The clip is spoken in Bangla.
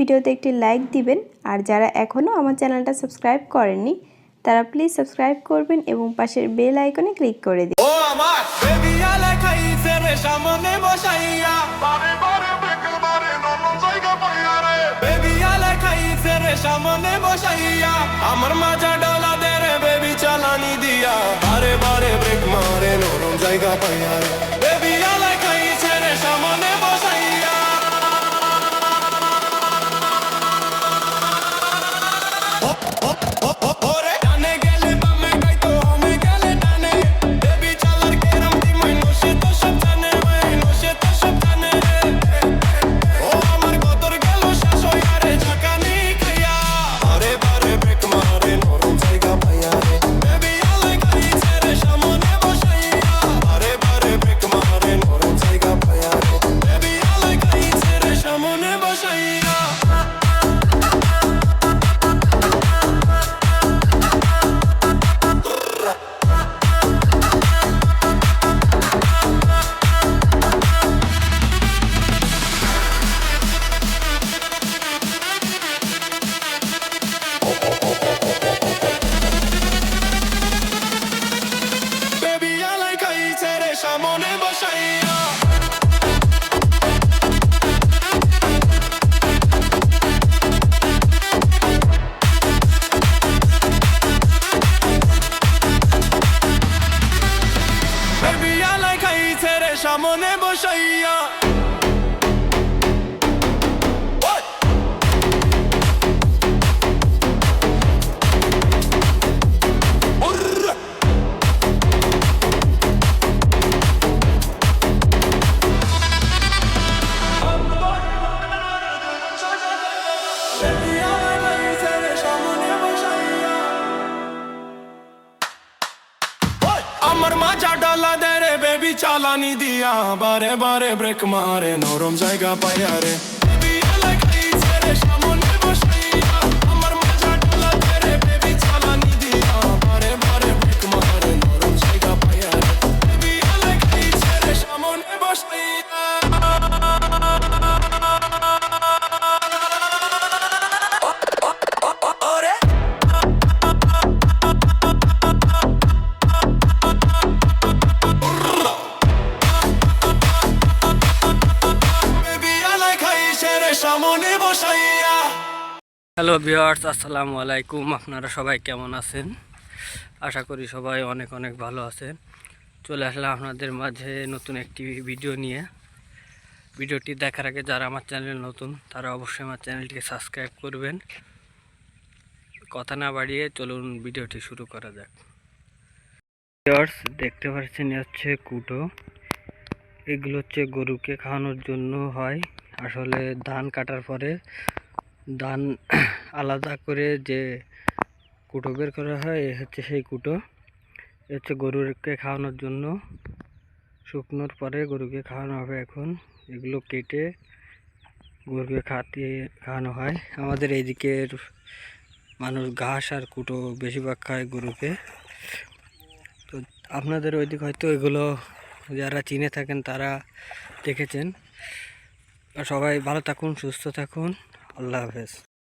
ভিডিওতে একটি লাইক দিবেন। আর যারা এখনও আমার চ্যানেলটা সাবস্ক্রাইব করেননি তারা প্লিজ সাবস্ক্রাইব করবেন এবং পাশের বেল আইকনে ক্লিক করে দিন। ও আমার বেবি আলে খাইছে রে সামনে বসাইয়া বারে বারে বেকে মারে নরম জায়গা পাইয়া রে বেবি আলে খাইছে রে সামনে বসাইয়া আমার মাজা ডলা দে রে বেবি চালানি দিয়া বারে বারে ব্রেক মারে নরম জায়গা পাইয়া রে বেবি আলে খাইছে রে সামনে বসাইয়া সামনে বসাইয়া বেবি আলাই খাইছে রে সামনে বসাইয়া আমার মাজা ডালা দে রে বেবি চালানি দিয়া বারে বারে ব্রেক মারে নরম জায়গা পাইয়া রে বেবি আলে খাইছে রে সামনে বসাইয়া আমার মাজা ডালা দে রে বেবি চালানি দিয়া বারে বারে ব্রেক মারে নরম জায়গা পাইয়া রে বেবি আলে খাইছে রে সামনে বসাইয়া হ্যালো ভিউয়ার্স, আসসালামু আলাইকুম। আপনারা সবাই কেমন আছেন? আশা করি সবাই অনেক অনেক ভালো আছেন। চলে আসলাম আপনাদের মাঝে নতুন একটি ভিডিও নিয়ে। ভিডিওটি দেখার আগে যারা আমার চ্যানেল নতুন তারা অবশ্যই আমার চ্যানেলটিকে সাবস্ক্রাইব করবেন। কথা না বাড়িয়ে চলুন ভিডিওটি শুরু করা যাক। ভিউয়ার্স, দেখতে পাচ্ছেন হচ্ছে কুটো। এগুলো হচ্ছে গরুকে খাওয়ানোর জন্য হয়। আসলে ধান কাটার পরে ধান আলাদা করে যে কুটো বের করা হয় এ হচ্ছে সেই কুটো। এ হচ্ছে গরুকে খাওয়ানোর জন্য। শুকনোর পরে গরুকে খাওয়ানো হবে। এখন এগুলো কেটে গরুকে খাওয়ানো হয়। আমাদের এইদিকের মানুষ ঘাস আর কুটো বেশিরভাগ খায় গরুকে। তো আপনাদের ওইদিক হয়তো এগুলো যারা চিনে থাকেন তারা দেখেছেন। সবাই ভালো থাকুন, সুস্থ থাকুন। আল্লাহ হাফেজ।